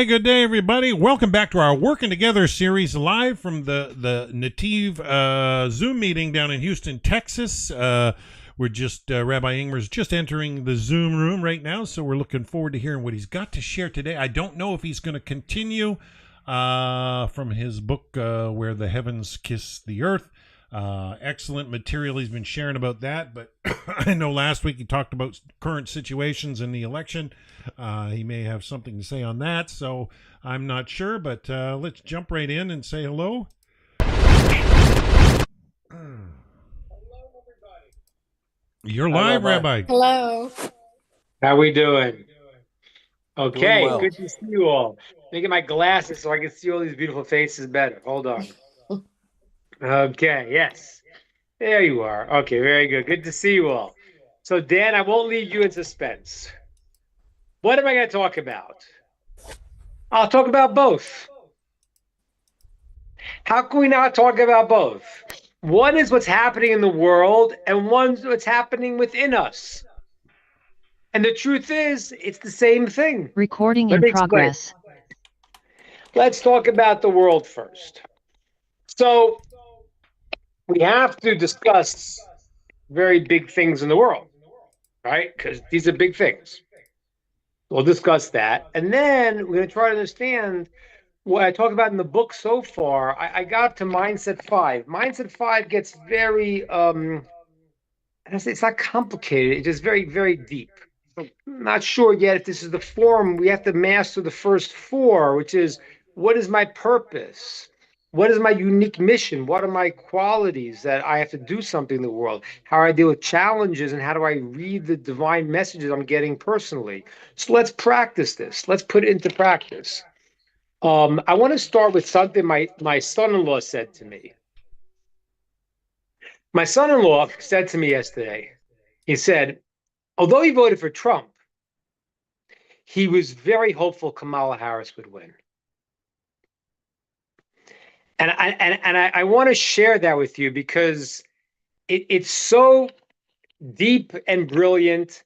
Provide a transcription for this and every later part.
good day, everybody. Welcome back to our Working Together series, live from the Netiv Zoom meeting down in Houston, Texas. We're just, Rabbi Ingber's just entering the Zoom room right now, so we're looking forward to hearing what he's got to share today. I don't know if he's going to continue from his book, Where the Heavens Kiss the Earth. Excellent material he's been sharing about that, but I know last week he talked about current situations in the election. He may have something to say on that, so I'm not sure, but let's jump right in and say hello. You're live, Rabbi. Hello. How we doing? Okay, Doing well. Good to see you all. Let me get my glasses so I can see all these beautiful faces better. Hold on. Okay, yes. There you are. Okay, very good. Good to see you all. So, Dan, I won't leave you in suspense. What am I going to talk about? I'll talk about both. How can we not talk about both? One is what's happening in the world, and one's what's happening within us. And the truth is, it's the same thing. Recording in progress. Let's talk about the world first. So, we have to discuss very big things in the world, right? Because these are big things. We'll discuss that. And then we're going to try to understand what I talk about in the book so far. I got to Mindset 5. Mindset 5 gets very, it's not complicated. It's just very, very deep. I'm not sure yet if this is the form. We have to master the first four, which is, what is my purpose? What is my unique mission? What are my qualities that I have to do something in the world? How do I deal with challenges, and how do I read the divine messages I'm getting personally? So let's practice this. Let's put it into practice. I want to start with something my son-in-law said to me. My son-in-law said to me yesterday, he said, although he voted for Trump, he was very hopeful Kamala Harris would win. And I want to share that with you because it's so deep and brilliant,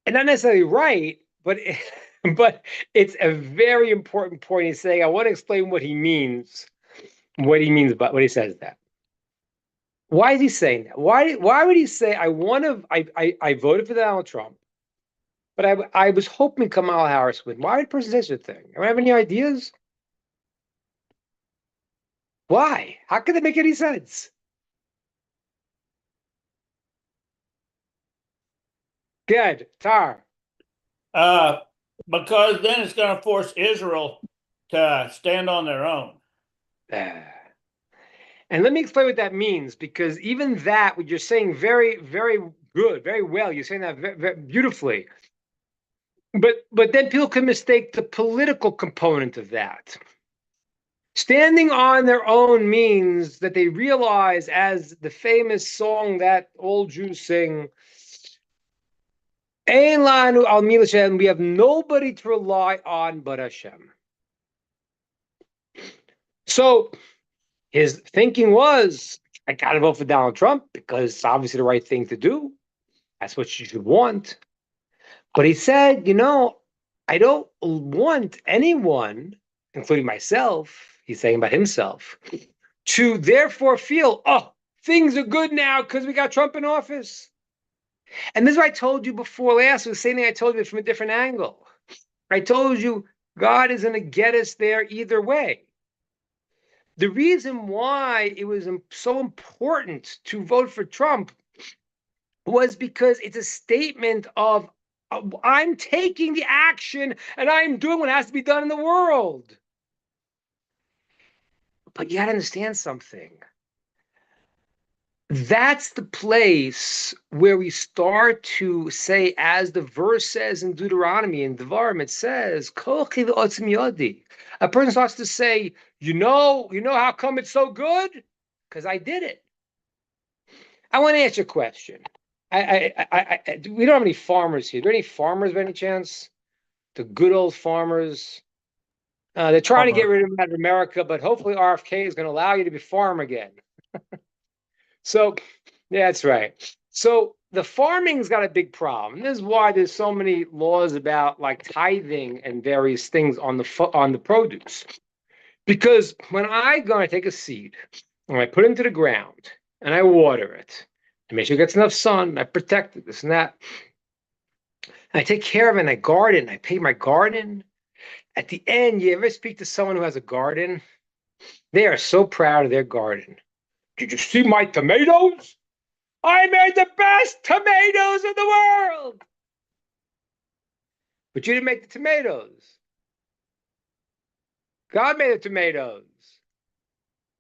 and not necessarily right, but it's a very important point he's saying. I want to explain what he means about what he says that. Why is he saying that? Why would he say I voted for Donald Trump, but I was hoping Kamala Harris would? Why would a person say such a thing? Do I have any ideas? Why? How could it make any sense? Good. Tar. Because then it's going to force Israel to stand on their own. And let me explain what that means, because even that, what you're saying, very, very good, very well. You're saying that very, very beautifully. But then people can mistake the political component of that. Standing on their own means that they realize, as the famous song that all Jews sing, Ein lanu al mi l'Hashem, we have nobody to rely on but Hashem. So his thinking was, I got to vote for Donald Trump because it's obviously the right thing to do. That's what you should want. But he said, I don't want anyone, including myself, he's saying about himself, to therefore feel, things are good now because we got Trump in office. And this is what I told you before last, the same thing I told you from a different angle. I told you God is going to get us there either way. The reason why it was so important to vote for Trump was because it's a statement of, I'm taking the action and I'm doing what has to be done in the world. But you got to understand something. That's the place where we start to say, as the verse says in Deuteronomy, in Devarim, it says, a person starts to say, you know how come it's so good? Because I did it. I want to ask you a question. We don't have any farmers here. Are there any farmers by any chance? The good old farmers. They're trying to get rid of them out of America, but hopefully RFK is going to allow you to be farm again. So, yeah, that's right. So the farming's got a big problem. This is why there's so many laws about like tithing and various things on the produce. Because when I go and I take a seed and I put it into the ground and I water it, I make sure it gets enough sun, I protect it, this and that. And I take care of it and I garden, I pay my garden. At the end, you ever speak to someone who has a garden? They are so proud of their garden. Did you see my tomatoes? I made the best tomatoes in the world. But you didn't make the tomatoes. God made the tomatoes.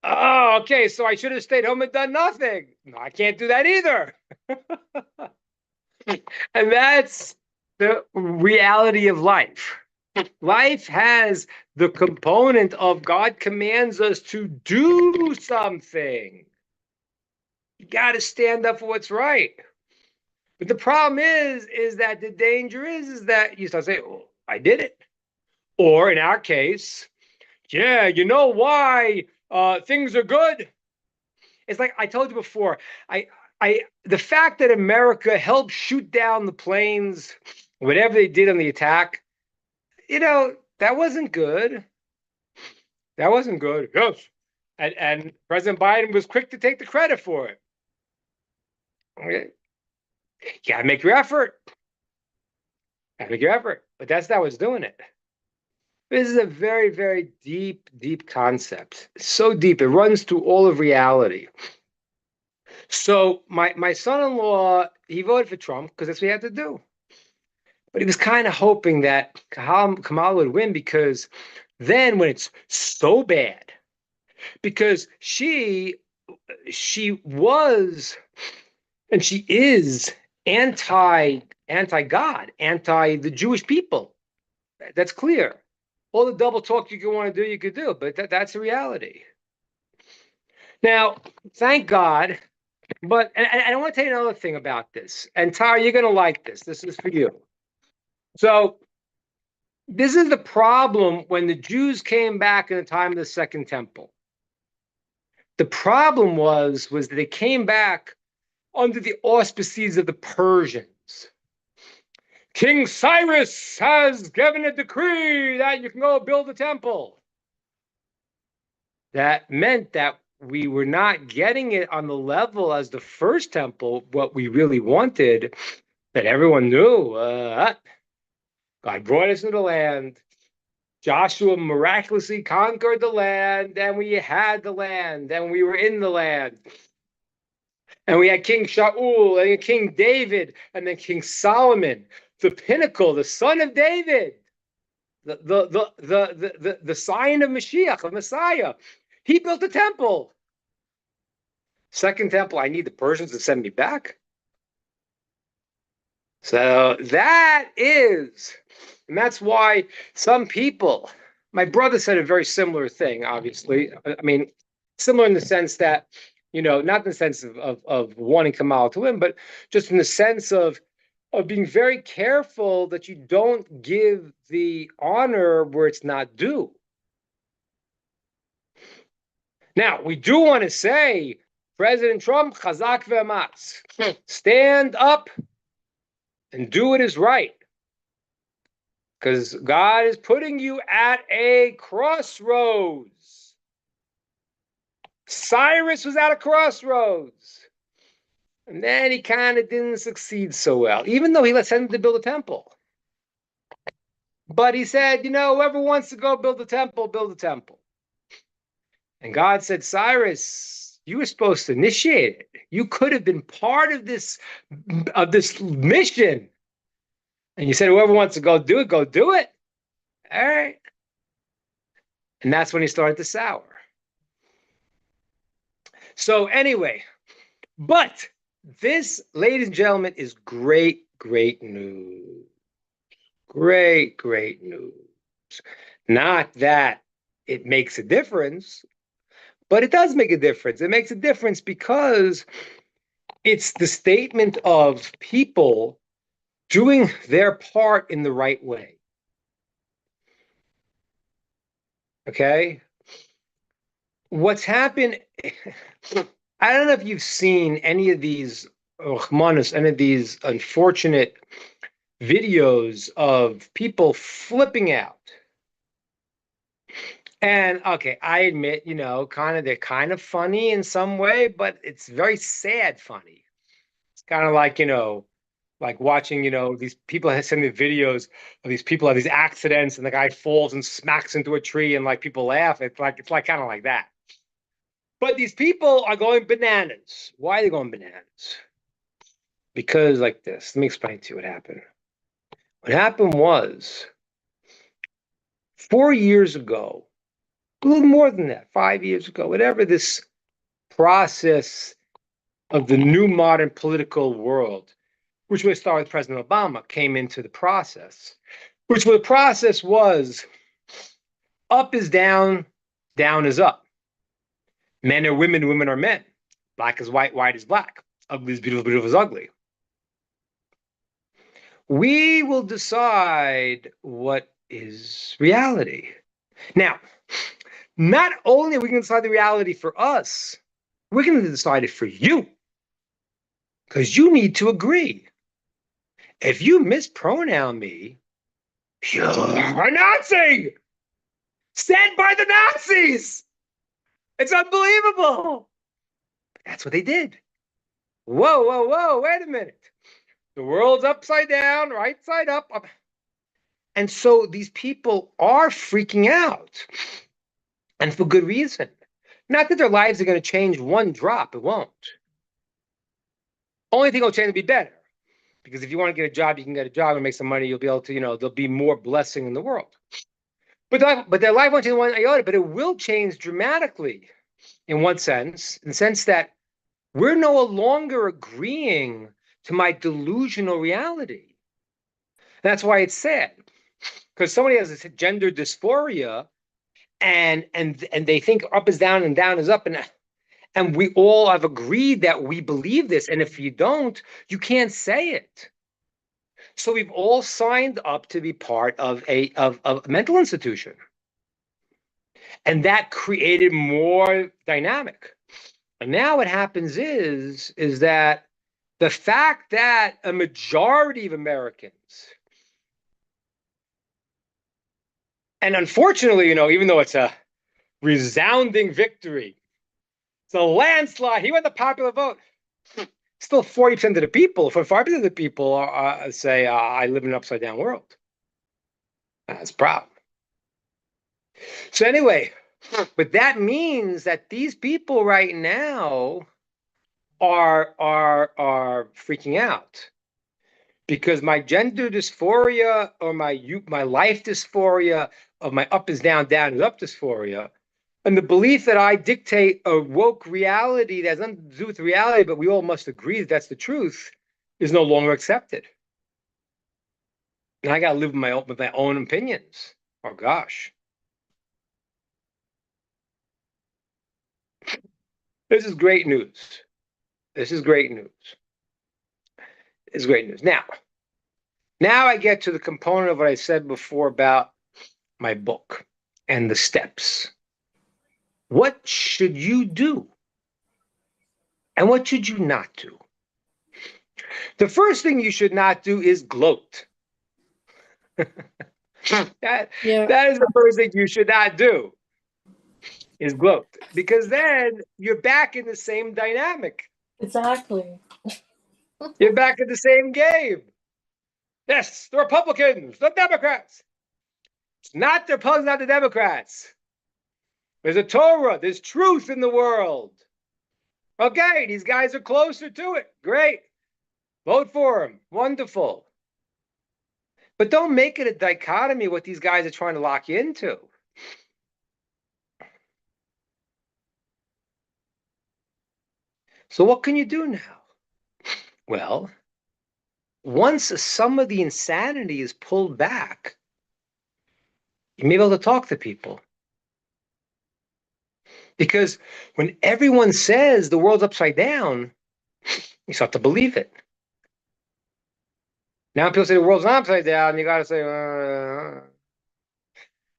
Oh, okay. So I should have stayed home and done nothing. No, I can't do that either. And that's the reality of life. Life has the component of God commands us to do something. You got to stand up for what's right. But the problem is that the danger is that you start saying, oh, I did it. Or in our case, yeah, you know why things are good? It's like I told you before, the fact that America helped shoot down the planes, whatever they did on the attack, that wasn't good. That wasn't good. Yes. And President Biden was quick to take the credit for it. Okay. You gotta make your effort. Gotta make your effort. But that's not what's doing it. This is a very, very deep, deep concept. So deep, it runs through all of reality. So my son-in-law, he voted for Trump because that's what he had to do. But he was kind of hoping that Kamala would win because then when it's so bad, because she was and she is anti-God, anti the Jewish people. That's clear. All the double talk you could want to do, you could do, but that's the reality. Now, thank God, but and I want to tell you another thing about this. And Tara, you're going to like this. This is for you. So this is the problem when the Jews came back in the time of the Second Temple. The problem was that they came back under the auspices of the Persians. King Cyrus has given a decree that you can go build a temple. That meant that we were not getting it on the level as the first temple, what we really wanted, that everyone knew. God brought us into the land. Joshua miraculously conquered the land, and we had the land, and we were in the land. And we had King Shaul, and King David, and then King Solomon, the pinnacle, the son of David, the sign of Mashiach, of Messiah. He built a temple. Second temple, I need the Persians to send me back. So and that's why some people, my brother said a very similar thing, obviously. I mean, similar in the sense that, not in the sense of wanting Kamala to win, but just in the sense of being very careful that you don't give the honor where it's not due. Now, we do want to say, President Trump, chazak ve'amatz, stand up and do what is right. Because God is putting you at a crossroads. Cyrus was at a crossroads. And then he kind of didn't succeed so well, even though he sent him to build a temple. But he said, whoever wants to go build a temple, build a temple. And God said, Cyrus, you were supposed to initiate it. You could have been part of this mission. And you said, whoever wants to go do it, go do it. All right. And that's when he started to sour. So anyway, but this, ladies and gentlemen, is great, great news. Great, great news. Not that it makes a difference, but it does make a difference. It makes a difference because it's the statement of people doing their part in the right way. Okay? What's happened, I don't know if you've seen any of these Rahmanis, any of these unfortunate videos of people flipping out. And okay, I admit, they're kind of funny in some way, but it's very sad funny. It's kind of like watching, these people have sent me videos of these people have these accidents and the guy falls and smacks into a tree and like people laugh. It's like kind of like that. But these people are going bananas. Why are they going bananas? Because like this, let me explain to you what happened. What happened was 4 years ago, a little more than that, 5 years ago, whatever this process of the new modern political world, which was started with President Obama, came into the process, which the process was up is down, down is up. Men are women, women are men. Black is white, white is black. Ugly is beautiful, beautiful is ugly. We will decide what is reality. Now, not only are we going to decide the reality for us, we're going to decide it for you. Because you need to agree. If you mispronoun me, you're a Nazi! Sent by the Nazis! It's unbelievable! That's what they did. Whoa, whoa, whoa, wait a minute. The world's upside down, right side up. And so these people are freaking out. And for good reason. Not that their lives are going to change one drop. It won't. Only thing will change will be better. Because if you want to get a job, you can get a job and make some money. You'll be able to, there'll be more blessing in the world. But their life won't change one iota, but it will change dramatically in one sense, in the sense that we're no longer agreeing to my delusional reality. That's why it's sad. Because somebody has this gender dysphoria and they think up is down and down is up, and we all have agreed that we believe this, and if you don't, you can't say it. So we've all signed up to be part of a mental institution, and that created more dynamic. And now what happens is that the fact that a majority of Americans, and unfortunately, even though it's a resounding victory, it's a landslide. He won the popular vote. Still 40% of the people, 45% of the people say, I live in an upside down world. That's a problem. So anyway, but that means that these people right now are freaking out. Because my gender dysphoria or my life dysphoria of my up is down, down is up dysphoria, and the belief that I dictate a woke reality that has nothing to do with reality, but we all must agree that that's the truth, is no longer accepted. And I got to live with my own opinions. Oh, gosh. This is great news. This is great news. It's great news. Now I get to the component of what I said before about my book and the steps. What should you do? And what should you not do? The first thing you should not do is gloat. That is the first thing you should not do, is gloat. Because then you're back in the same dynamic. Exactly. You're back in the same game. Yes, the Republicans, the Democrats. It's not the Republicans, not the Democrats. There's a Torah, there's truth in the world. Okay, these guys are closer to it. Great. Vote for them. Wonderful. But don't make it a dichotomy what these guys are trying to lock you into. So what can you do now? Well, once some of the insanity is pulled back, you may be able to talk to people. Because when everyone says the world's upside down, you start to believe it. Now people say the world's not upside down, you got to say,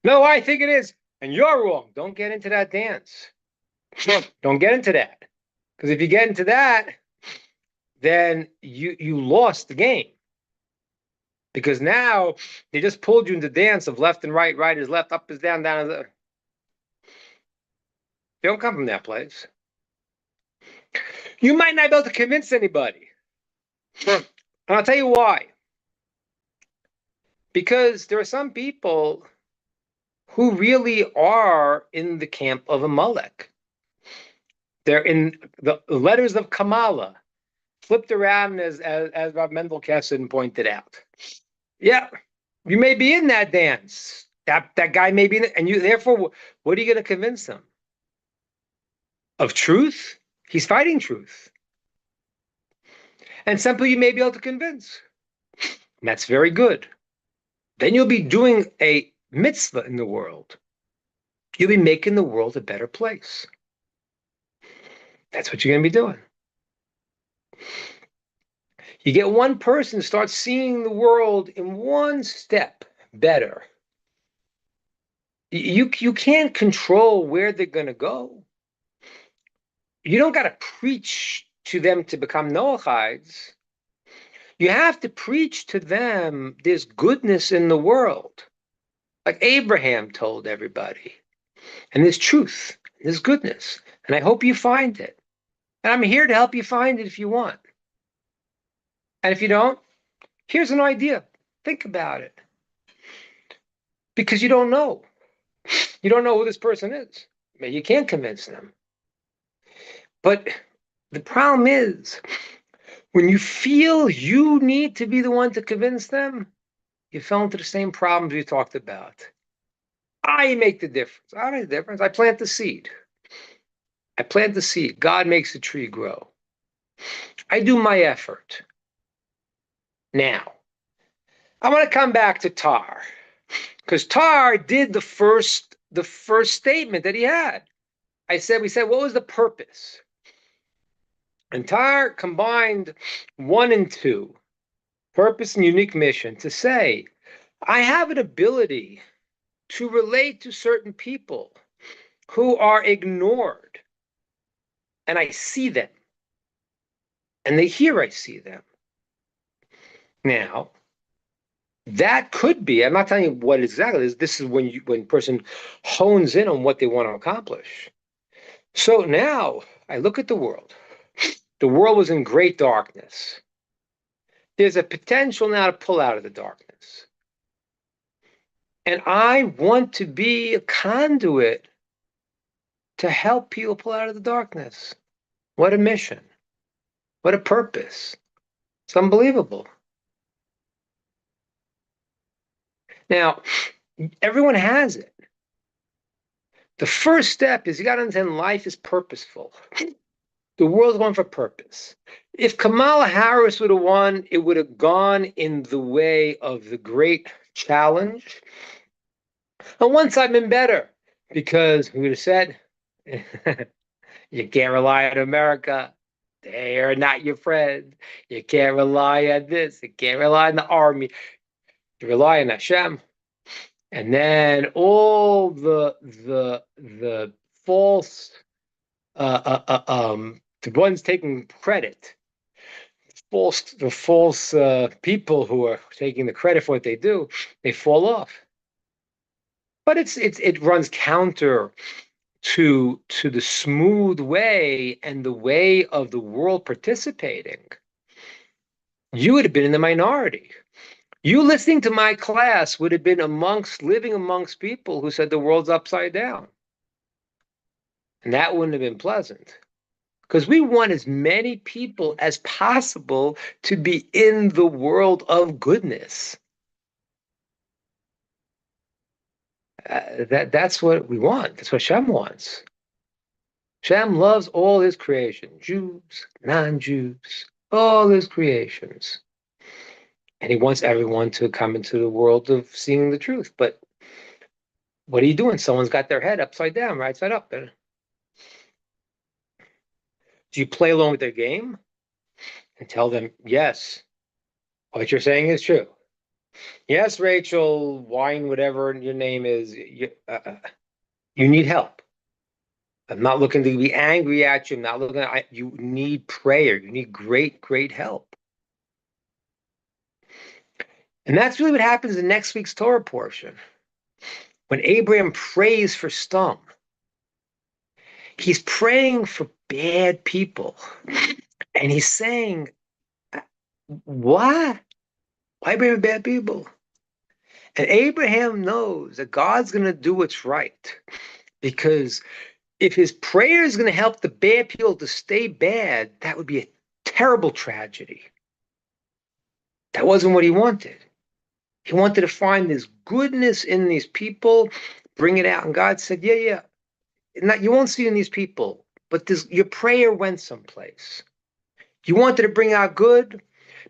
no, I think it is. And you're wrong. Don't get into that dance. Don't get into that. Because if you get into that, then you lost the game. Because now they just pulled you into the dance of left and right, right is left, up is down, down is up. They don't come from that place. You might not be able to convince anybody. And I'll tell you why. Because there are some people who really are in the camp of Amalek. They're in the letters of Kamala, flipped around as Rav Mendel Kessin pointed out. Yeah, you may be in that dance. That guy may be in it, and you therefore, what are you going to convince them? Of truth? He's fighting truth. And some people you may be able to convince. And that's very good. Then you'll be doing a mitzvah in the world. You'll be making the world a better place. That's what you're going to be doing. You get one person to start seeing the world in one step better. You can't control where they're going to go. You don't got to preach to them to become Noachides. You have to preach to them there's goodness in the world. Like Abraham told everybody. And there's truth, there's goodness. And I hope you find it. And I'm here to help you find it if you want. And if you don't, here's an idea. Think about it. Because you don't know. You don't know who this person is. You can't convince them. But the problem is, when you feel you need to be the one to convince them, you fell into the same problems we talked about. I make the difference. I make the difference. I plant the seed. I plant the seed. God makes the tree grow. I do my effort. Now, I want to come back to Tar, because Tar did the first statement that he had. We said, what was the purpose? And Tar combined 1 and 2, purpose and unique mission, to say, I have an ability to relate to certain people who are ignored, and I see them, and they hear I see them. Now, that could be, I'm not telling you what exactly it is. This is when a person hones in on what they want to accomplish. So now I look at the world. The world was in great darkness. There's a potential now to pull out of the darkness. And I want to be a conduit to help people pull out of the darkness. What a mission. What a purpose. It's unbelievable. Now, everyone has it. The first step is you got to understand life is purposeful. The world's one for purpose. If Kamala Harris would have won, it would have gone in the way of the great challenge. On one side, been better, because we would have said, you can't rely on America. They are not your friend. You can't rely on this. You can't rely on the army. You rely on Hashem. And then all the false the ones taking credit, the false people who are taking the credit for what they do, they fall off. But it runs counter to the smooth way and the way of the world participating. You would have been in the minority. You listening to my class would have been living amongst people who said the world's upside down. And that wouldn't have been pleasant. Because we want as many people as possible to be in the world of goodness. That's what we want. That's what Shem wants. Shem loves all his creation, Jews, non-Jews, all his creations. And he wants everyone to come into the world of seeing the truth. But what are you doing? Someone's got their head upside down, right side up. Do you play along with their game and tell them, yes, what you're saying is true? Yes, Rachel, wine, whatever your name is, you need help. I'm not looking to be angry at you. I'm not looking at you. Need prayer. You need great, great help. And that's really what happens in next week's Torah portion. When Abraham prays for Stum, he's praying for bad people. And he's saying, what? Why bring bad people? And Abraham knows that God's going to do what's right. Because if his prayer is going to help the bad people to stay bad, that would be a terrible tragedy. That wasn't what he wanted. He wanted to find this goodness in these people, bring it out. And God said, yeah. You won't see it in these people, but your prayer went someplace. You wanted to bring out good,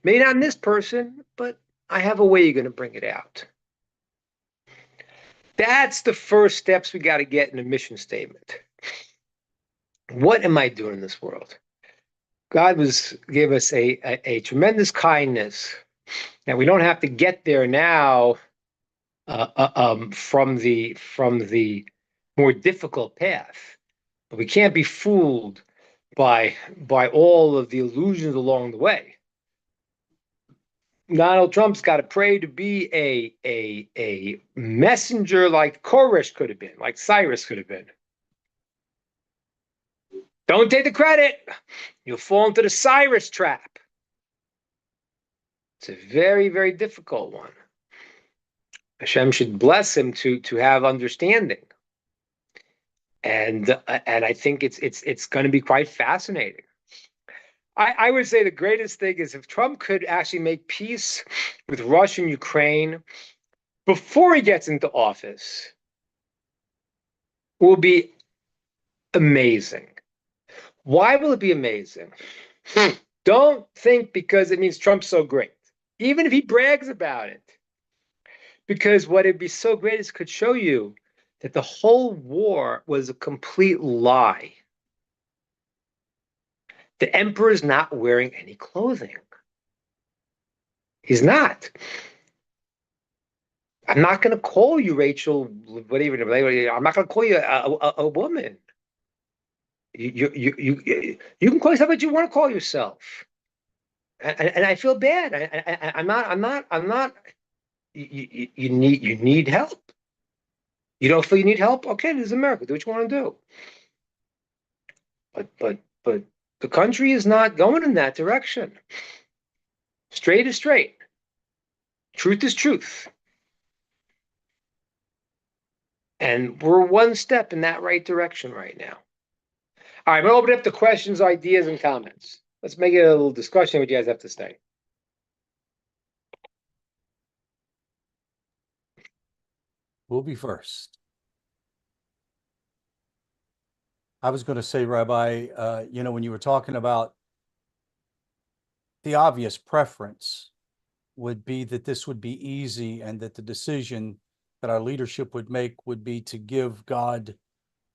maybe not in this person, but I have a way you're going to bring it out. That's the first steps we got to get in a mission statement. What am I doing in this world? God gave us a tremendous kindness. Now we don't have to get there now from the more difficult path, but we can't be fooled by all of the illusions along the way. Donald Trump's got to pray to be a messenger like Koresh could have been, like Cyrus could have been. Don't take the credit. You'll fall into the Cyrus trap. It's a very, very difficult one. Hashem should bless him to have understanding. And I think it's going to be quite fascinating. I would say the greatest thing is if Trump could actually make peace with Russia and Ukraine before he gets into office, it will be amazing. Why will it be amazing? Don't think because it means Trump's so great, even if he brags about it. Because what it'd be so great is it could show you that the whole war was a complete lie. The emperor's not wearing any clothing. He's not. I'm not going to call you Rachel, whatever. I'm not going to call you a woman. You can call yourself what you want to call yourself. And I feel bad. I'm not. You need help. You don't feel you need help? Okay, this is America. Do what you want to do. But the country is not going in that direction. Straight is straight. Truth is truth. And we're one step in that right direction right now. All right, I'm going to open up to questions, ideas, and comments. Let's make it a little discussion. What you guys have to say. We'll be first. I was going to say, Rabbi, when you were talking about the obvious preference would be that this would be easy and that the decision that our leadership would make would be to give God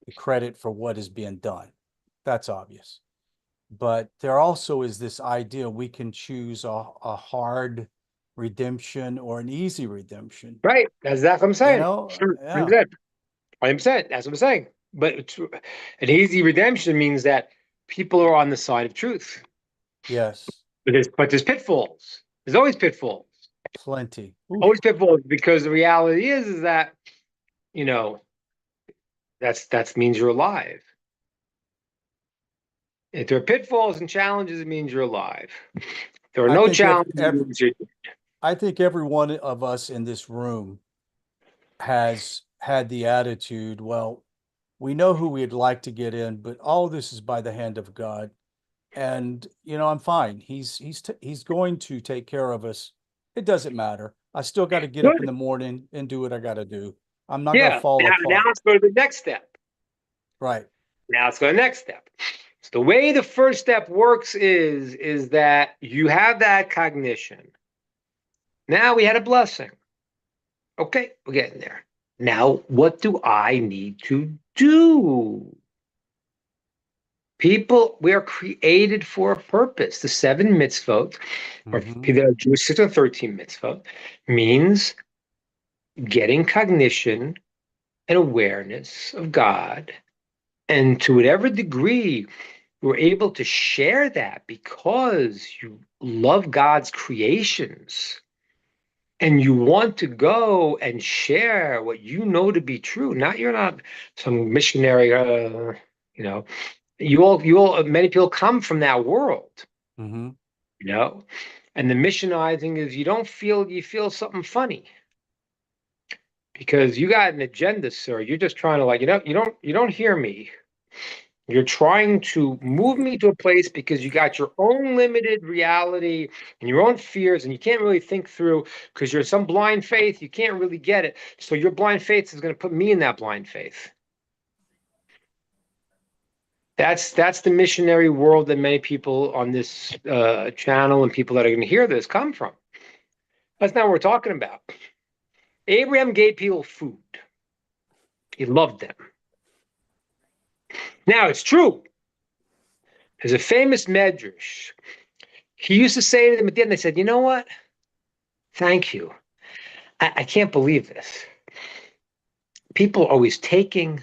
the credit for what is being done. That's obvious. But there also is this idea we can choose a hard redemption or an easy redemption. Right. That's what I'm saying. Yeah. 100%. That's what I'm saying. But an easy redemption means that people are on the side of truth. Yes. But there's pitfalls. There's always pitfalls. Plenty. Oof. Always pitfalls, because the reality is that, that means you're alive. If there are pitfalls and challenges, it means you're alive. If there are no challenges. I think every one of us in this room has had the attitude, well, we know who we'd like to get in, but all this is by the hand of God. And, I'm fine. He's going to take care of us. It doesn't matter. I still got to get up in the morning and do what I got to do. I'm not going to fall apart. Now let's go to the next step. Right. Now let's go to the next step. So the way the first step works is that you have that cognition. Now we had a blessing. Okay, we're getting there. Now, what do I need to do? People, we are created for a purpose. The 7 mitzvot, or the Jewish 613 mitzvot, means getting cognition and awareness of God And to whatever degree you're able to share that because you love God's creations and you want to go and share what you know to be true. You're not some missionary, you know, many people come from that world, Mm-hmm. you know, and the missionizing is you feel something funny because you got an agenda, sir. You're just trying to you don't hear me. You're trying to move me to a place because you got your own limited reality and your own fears, and you can't really think through because you're some blind faith. You can't really get it. So your blind faith is going to put me in that blind faith. That's the missionary world that many people on this channel and people that are going to hear this come from. That's not what we're talking about. Abraham gave people food. He loved them. Now, it's true. There's a famous medrash. He used to say to them at the end, they said, you know what? Thank you. I can't believe this. People are always taking.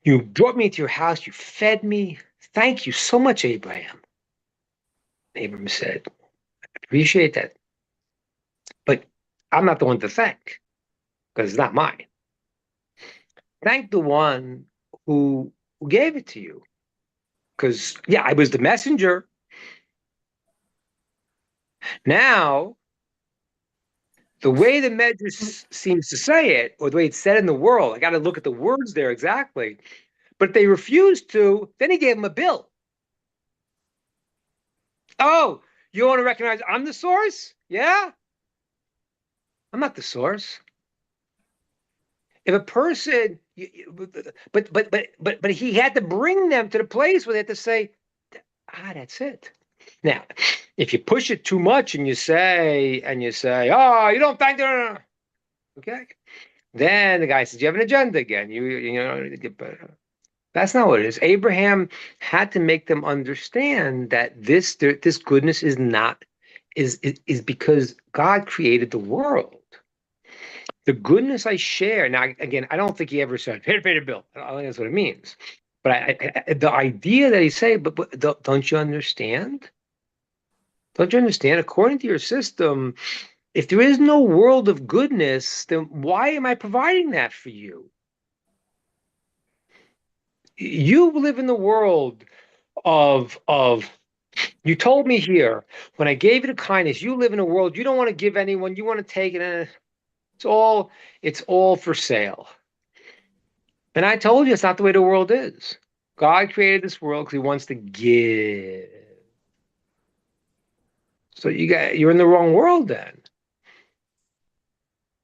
You brought me to your house. You fed me. Thank you so much, Abraham. Abraham said, I appreciate that. But I'm not the one to thank because it's not mine. Thank the one who gave it to you. Because, yeah, I was the messenger. Now, the way the Medrash seems to say it, or the way it's said in the world, I got to look at the words there exactly. But if they refused to, then he gave them a bill. Oh, you want to recognize I'm the source? Yeah? I'm not the source. If a person, but he had to bring them to the place where they had to say, that's it. Now, if you push it too much and you say, oh, you don't thank them, okay? Then the guy says, you have an agenda again. That's not what it is. Abraham had to make them understand that this goodness is because God created the world. The goodness I share. Now, again, I don't think he ever said, pay the bill. I don't think that's what it means. But the idea that he said, but don't you understand? Don't you understand? According to your system, if there is no world of goodness, then why am I providing that for you? You live in the world of you told me here when I gave you the kindness, you live in a world you don't want to give anyone, you want to take it. It's all for sale. And I told you it's not the way the world is. God created this world because he wants to give. So you're in the wrong world then.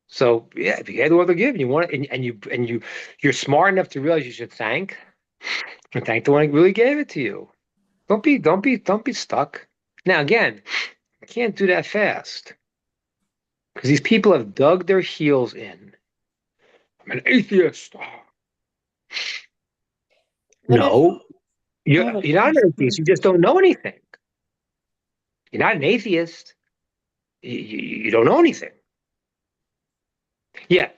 So yeah, if you had the world to give and you want it, and you're smart enough to realize you should thank the one who really gave it to you. Don't be stuck. Now again, you can't do that fast. Because these people have dug their heels in. I'm an atheist. No, you're not an atheist. You just don't know anything. You're not an atheist. You don't know anything. Yeah.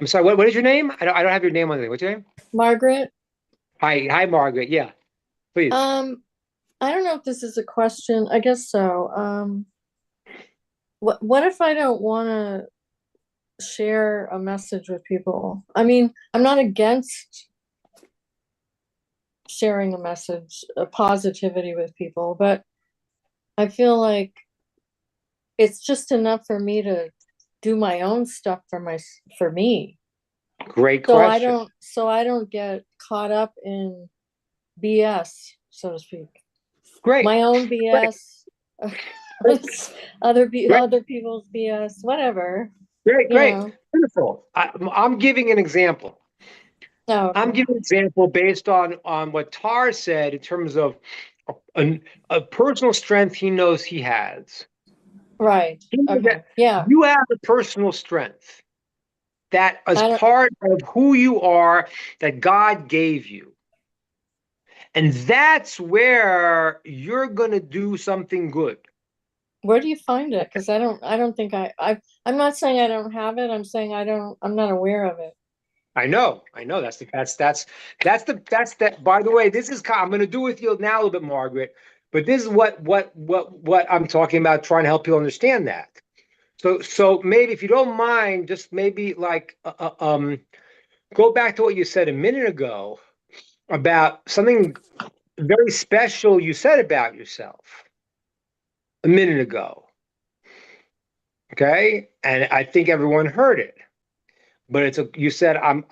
I'm sorry. What is your name? I don't have your name on there. What's your name? Margaret. Hi, Margaret. Yeah, please. I don't know if this is a question. I guess so. What if I don't want to share a message with people? I mean, I'm not against sharing a message, a positivity with people, but I feel like it's just enough for me to do my own stuff for me. Great question. So I don't get caught up in BS, so to speak. Great. My own BS, other people's BS, whatever. Great. Know. Wonderful. I'm giving an example. Oh, okay. I'm giving an example based on what Tar said in terms of a personal strength he knows he has. Right. Okay. Yeah. You have a personal strength that is part of who you are that God gave you. And that's where you're going to do something good. Where do you find it? Because I don't think I'm not saying I don't have it. I'm saying I'm not aware of it. I know. That's that. By the way, this is I'm going to do with you now a little bit, Margaret. But this is what I'm talking about, trying to help you understand that. So maybe if you don't mind, just maybe like go back to what you said a minute ago about something very special you said about yourself a minute ago. Okay, and I think everyone heard it. But you said I'm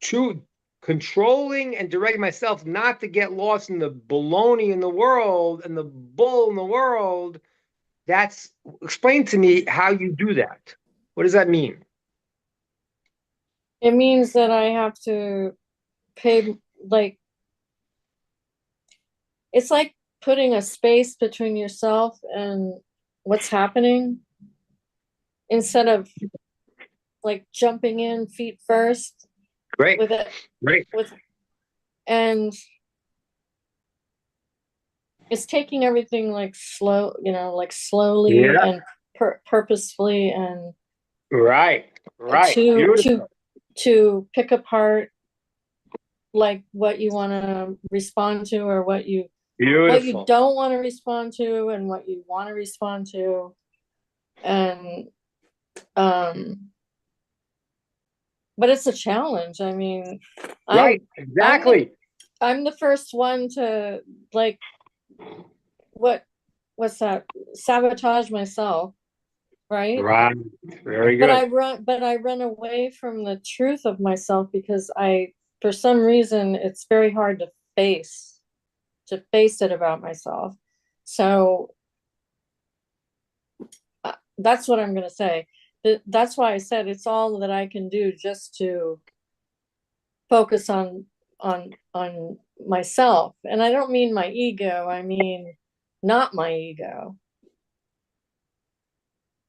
too controlling and directing myself not to get lost in the baloney in the world and the bull in the world. Explain to me how you do that. What does that mean? It means that I have to pay, like, it's like putting a space between yourself and what's happening instead of like jumping in feet first. Great. With it. Great. And it's taking everything like slowly and purposefully and right. To pick apart like what you want to respond to or what you don't want to respond to and what you want to respond to. And but it's a challenge. I mean, exactly. I'm the first one to like what's that? Sabotage myself, right? Right. Very good. But I run away from the truth of myself because for some reason it's very hard to face it about myself. So that's what I'm going to say. That's why I said it's all that I can do just to focus on myself. And I don't mean my ego. I mean, not my ego.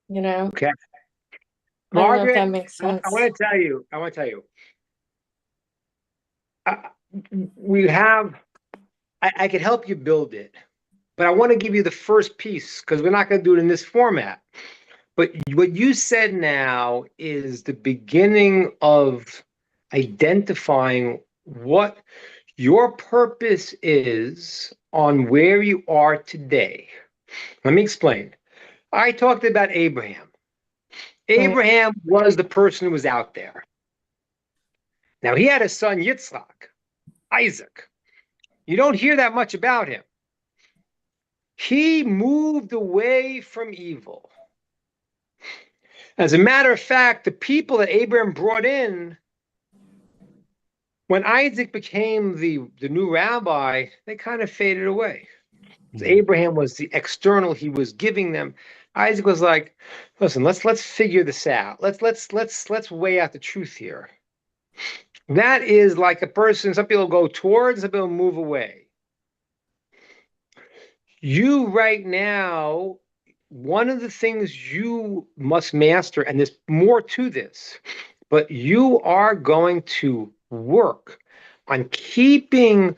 You know? Okay. Margaret, I don't know if that makes sense. I want to tell you. I could help you build it, but I want to give you the first piece because we're not going to do it in this format. But what you said now is the beginning of identifying what your purpose is on where you are today. Let me explain. I talked about Abraham. Abraham was the person who was out there. Now, he had a son, Yitzhak, Isaac. You don't hear that much about him. He moved away from evil. As a matter of fact, the people that Abraham brought in, when Isaac became the new rabbi, they kind of faded away. Abraham was the external he was giving them. Isaac was like, listen, let's figure this out. Let's weigh out the truth here. That is like a person, some people go towards, some people move away. You right now, one of the things you must master, and there's more to this, but you are going to work on keeping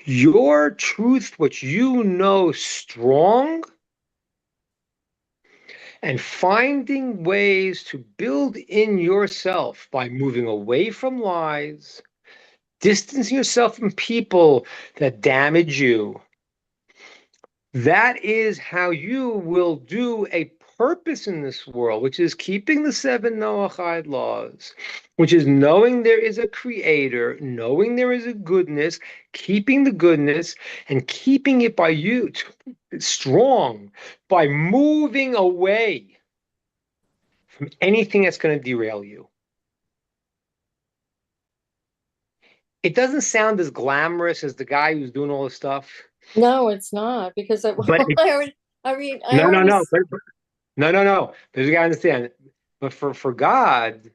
your truth, which you know, strong, and finding ways to build in yourself by moving away from lies, distancing yourself from people that damage you. That is how you will do a purpose in this world, which is keeping the 7 Noahide laws, which is knowing there is a creator, knowing there is a goodness, keeping the goodness, and keeping it by you strong by moving away from anything that's going to derail you. It doesn't sound as glamorous as the guy who's doing all this stuff. No, it's not, because No. There's a guy understand. But for God,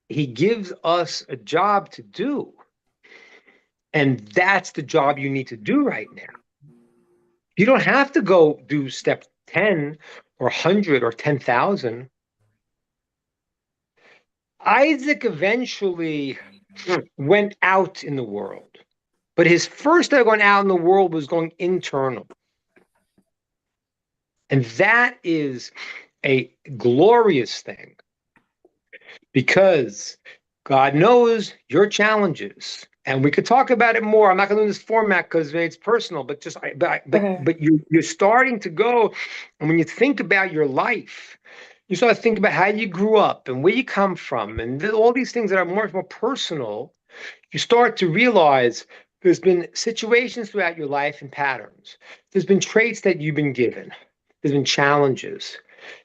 he gives us a job to do. And that's the job you need to do right now. You don't have to go do step 10 or 100 or 10,000. Isaac eventually went out in the world. But his first step going out in the world was going internal. And that is a glorious thing. because God knows your challenges. And we could talk about it more. I'm not going to do this format because it's personal, but Okay. but you're starting to go, and when you think about your life, you start to think about how you grew up and where you come from, and all these things that are more personal. You start to realize there's been situations throughout your life and patterns. There's been traits that you've been given. There's been challenges.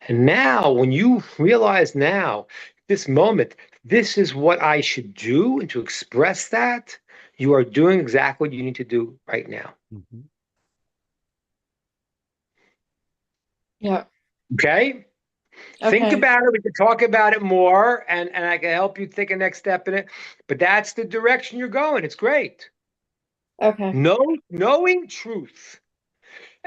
And now, when you realize now, this moment, this is what I should do, and to express that, you are doing exactly what you need to do right now. Mm-hmm. Yeah. Okay? Think Okay. about it. We can talk about it more, and I can help you take a next step in it. But that's the direction you're going. It's great. Okay. Knowing truth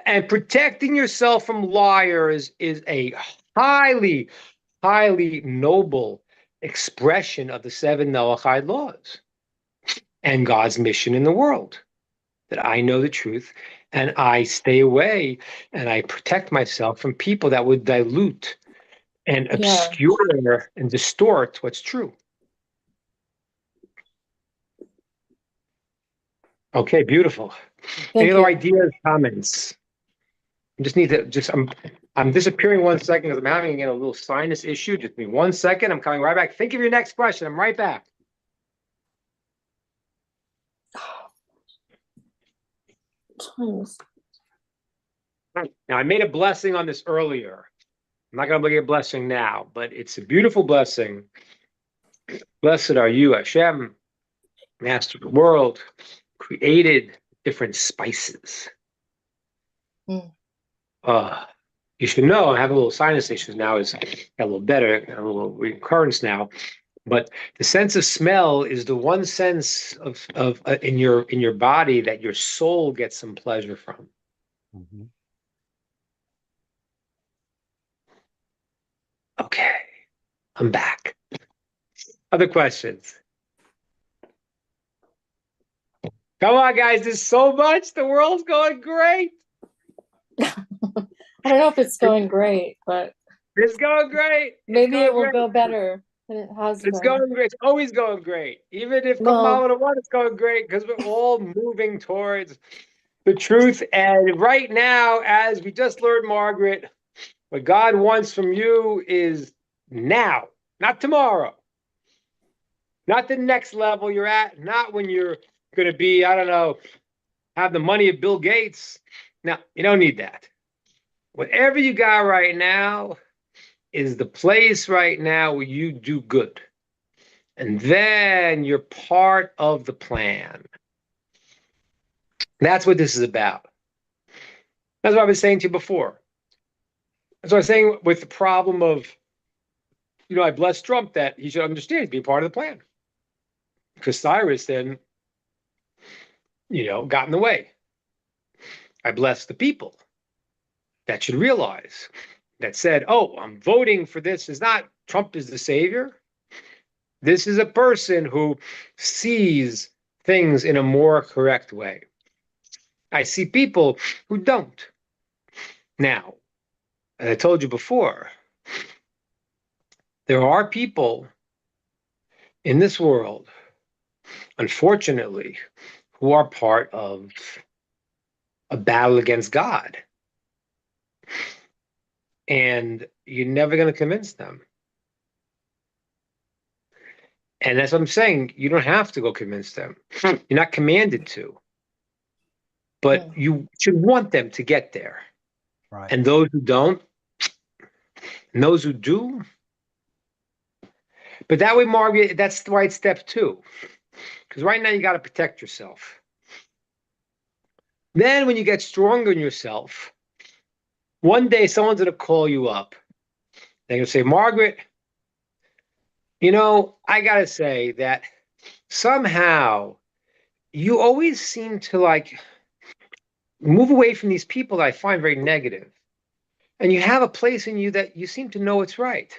and protecting yourself from liars is a highly, highly noble expression of the seven Noahide laws and God's mission in the world. That I know the truth and I stay away and I protect myself from people that would dilute and Yeah. obscure and distort what's true. Okay, beautiful. Any Thank other you. ideas, comments? I just need to I'm disappearing 1 second because I'm having again a little sinus issue. Just give me 1 second. I'm coming right back. Think of your next question. I'm right back. Times. Now I made a blessing on this earlier. I'm not going to make a blessing now, but it's a beautiful blessing. Blessed are you, Hashem, master of the world, created different spices. Mm. You should know I have a little sinus issues now. Is got a little better, a little recurrence now. But the sense of smell is the one sense of in your body that your soul gets some pleasure from. Mm-hmm. Okay, I'm back. Other questions? Come on, guys. There's so much. The world's going great. I don't know if it's going great, but It's going great. maybe it will Great. go better than it has It's been. going great. It's always going great. Even if Well, Kamala won, it's going great because we're all moving towards the truth. And right now, as we just learned, Margaret, what God wants from you is now, not tomorrow, not the next level you're at, not when you're going to be, I don't know, have the money of Bill Gates. No, you don't need that. Whatever you got right now is the place right now where you do good. And then you're part of the plan. That's what this is about. That's what I was saying to you before. That's what I was saying with the problem of, I blessed Trump that he should understand he's being part of the plan. Because Cyrus then, got in the way. I blessed the people that should realize that said, oh, I'm voting for this. Is not Trump is the savior. This is a person who sees things in a more correct way. I see people who don't. Now, as I told you before, there are people in this world, unfortunately, who are part of a battle against God. And you're never going to convince them. And that's what I'm saying. You don't have to go convince them. You're not commanded to. But you should want them to get there. Right. And those who don't, and those who do. But that way, Margaret, that's the right step too. Because right now you got to protect yourself. Then when you get stronger in yourself, one day someone's going to call you up. They're going to say, Margaret, I got to say that somehow you always seem to move away from these people that I find very negative. And you have a place in you that you seem to know it's right.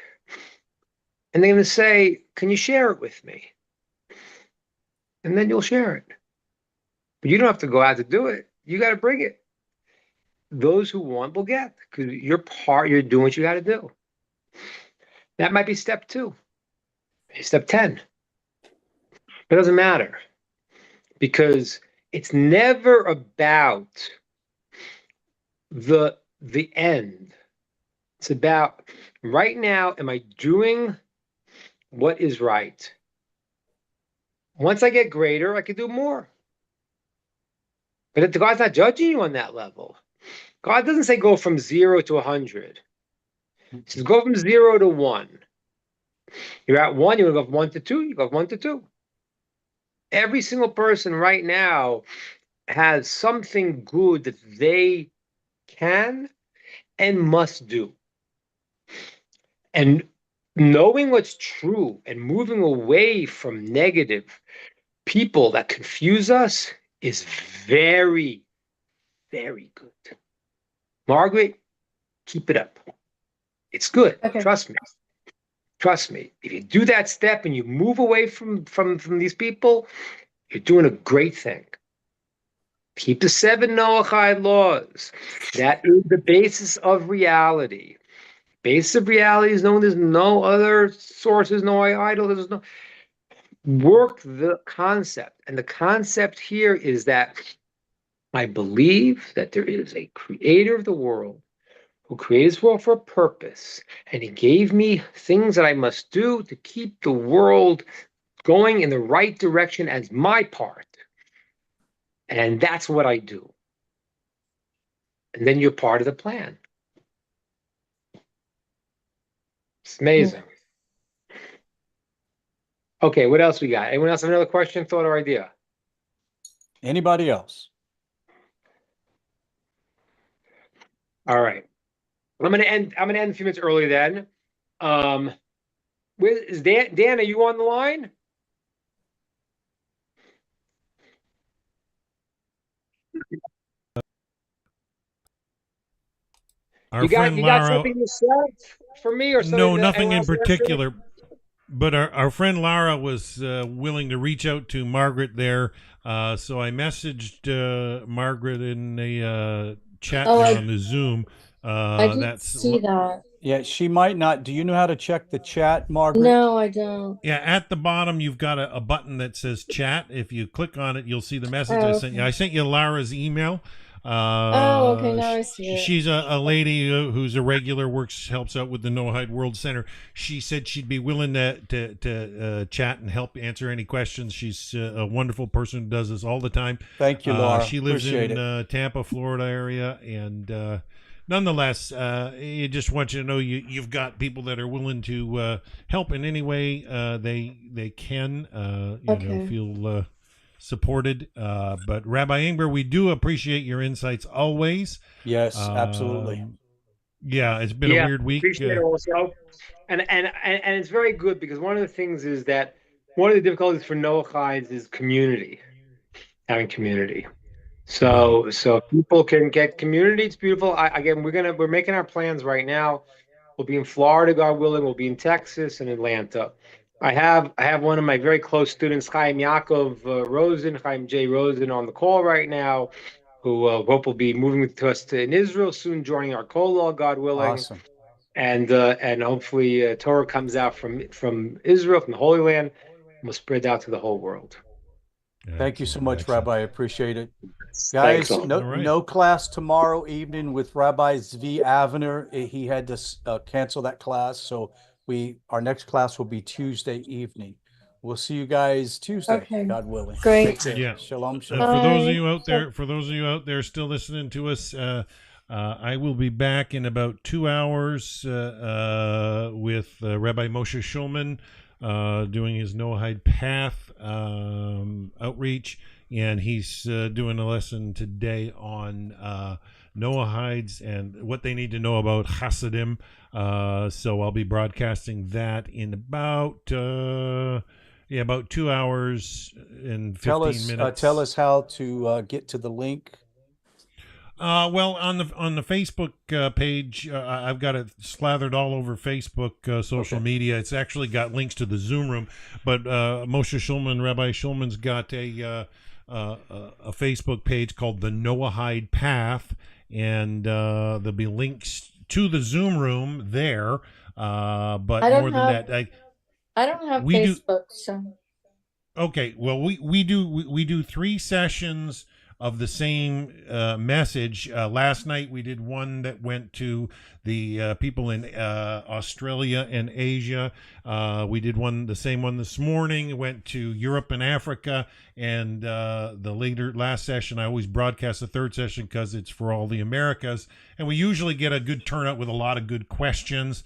And they're going to say, can you share it with me? And then you'll share it. But you don't have to go out to do it. You got to bring it. Those who want will get, because you're doing what you got to do. That might be step 2. Step 10. It doesn't matter because it's never about the end. It's about right now, am I doing what is right? Once I get greater, I can do more. But God's not judging you on that level. God doesn't say go from 0 to 100. He says go from 0 to 1. You're at 1, you go from 1 to 2, you go from 1 to 2. Every single person right now has something good that they can and must do. And knowing what's true and moving away from negative people that confuse us is very, very good. Margaret, keep it up. It's good. Okay. Trust me. Trust me. If you do that step and you move away from these people, you're doing a great thing. Keep the 7 Noahide laws. That is the basis of reality. Basis of reality is known. There's no other sources, no idol. There's no work the concept. And the concept here is that I believe that there is a creator of the world who created this world for a purpose. And he gave me things that I must do to keep the world going in the right direction as my part. And that's what I do. And then you're part of the plan. It's amazing. Okay, what else we got? Anyone else have another question, thought, or idea? Anybody else? All right. I'm gonna end a few minutes early then. Where is Dan? Dan, are you on the line? Our You friend got Lara. something to say for me or something? No, that nothing anyone in else wants to say? particular. But our friend Lara was willing to reach out to Margaret there. So I messaged Margaret in the chat Oh, there on the Zoom. I didn't That's see that. Yeah, she might not. Do you know how to check the chat, Margaret? No, I don't. Yeah, at the bottom you've got a button that says chat. If you click on it, you'll see the message I sent you. I sent you Lara's email. Okay, now I see it. She's a lady who's a regular, helps out with the Noahide World Center. She said she'd be willing to chat and help answer any questions. She's a wonderful person who does this all the time. Thank you, Laura. She lives Appreciate in Tampa, Florida area, and nonetheless, you just want you to know you've got people that are willing to help in any way they can. Feel supported. But Rabbi Ingber, we do appreciate your insights always. Yes, absolutely. Yeah, it's been a weird week. Appreciate it also. And it's very good because one of the things is that one of the difficulties for Noachides is community, having community. So people can get community. It's beautiful. We're making our plans right now. We'll be in Florida, God willing. We'll be in Texas and Atlanta. I have one of my very close students, Chaim Yaakov Rosen, Chaim J. Rosen, on the call right now, who hope will be moving to us in Israel soon, joining our Kolal, God willing. Awesome. And hopefully Torah comes out from Israel, from the Holy Land, and will spread out to the whole world. Thank you so much, Excellent. Rabbi. I appreciate it. Guys, no class tomorrow evening with Rabbi Zvi Avner. He had to cancel that class, so our next class will be Tuesday evening. We'll see you guys Tuesday, Okay. God willing. Great. Take care. Yeah. Shalom, For shalom. those of you out there still listening to us, I will be back in about 2 hours with Rabbi Moshe Schulman doing his Noahide Path outreach, and he's doing a lesson today on Noahides and what they need to know about Hasidim. So I'll be broadcasting that in about 2 hours and 15 minutes. Tell us how to get to the link. Well, on the Facebook page, I've got it slathered all over Facebook social media. It's actually got links to the Zoom room, but Moshe Schulman, Rabbi Schulman's got a Facebook page called the Noahide Path, and there'll be links to the Zoom room there. But more than that, I don't have We do- Facebook, so Okay, well, we do 3 sessions of the same message. Last night we did one that went to the people in Australia and Asia. We did the same one this morning. It went to Europe and Africa. And the last session, I always broadcast the 3rd session because it's for all the Americas. And we usually get a good turnout with a lot of good questions.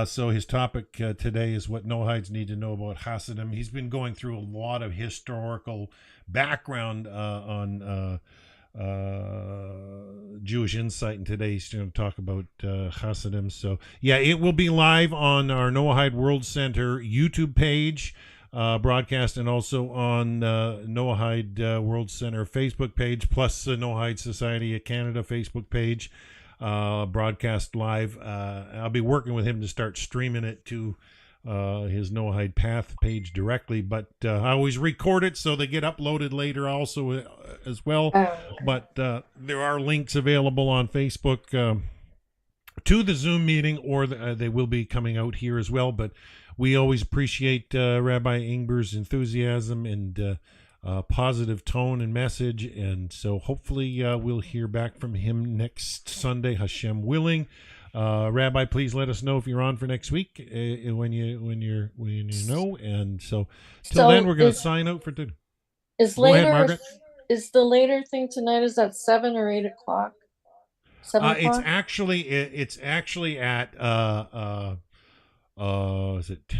So his topic today is what no-hides need to know about Hasidim. He's been going through a lot of historical background on Jewish insight, and today he's going to talk about Hasidim. So yeah, it will be live on our Noahide World Center YouTube page, broadcast, and also on Noahide World Center Facebook page, plus the Noahide Society of Canada Facebook page. Broadcast live. I'll be working with him to start streaming it to his Noahide Path page directly, but I always record it so they get uploaded later also as well. But there are links available on Facebook to the Zoom meeting, or they will be coming out here as well. But we always appreciate Rabbi Ingber's enthusiasm and positive tone and message, and so hopefully we'll hear back from him next Sunday, Hashem willing. Rabbi, please let us know if you're on for next week when you know. And so till then, we're going to sign out for today. Go ahead, Margaret. Is the later thing tonight? Is that 7 or 8 o'clock? 7 o'clock? It's actually at is it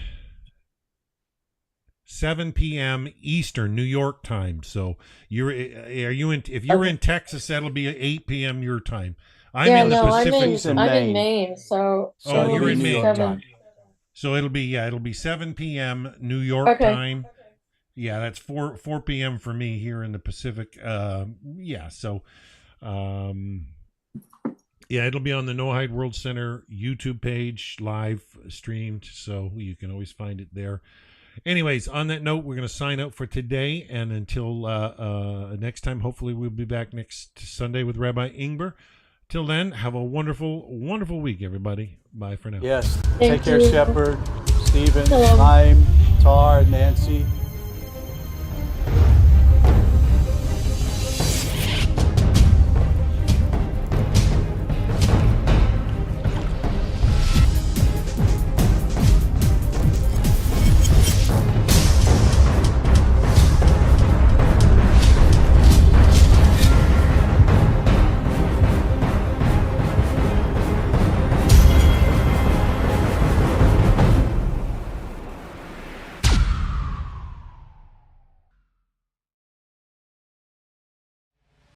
7 p.m. Eastern, New York time. So if you're in Texas, that'll be 8 p.m. your time. I'm in the Pacific. I'm in Maine, so you're in Maine. 7. So it'll be 7 p.m. New York time. Yeah, that's 4 p.m. for me here in the Pacific. So it'll be on the Noahide World Center YouTube page, live streamed, so you can always find it there. Anyways, on that note, we're going to sign out for today, and until next time, hopefully we'll be back next Sunday with Rabbi Ingber. Till then, have a wonderful, wonderful week, everybody. Bye for now. Yes. Thank Take care, you. Shepard, Stephen, Hello. Chaim, Tar, Nancy.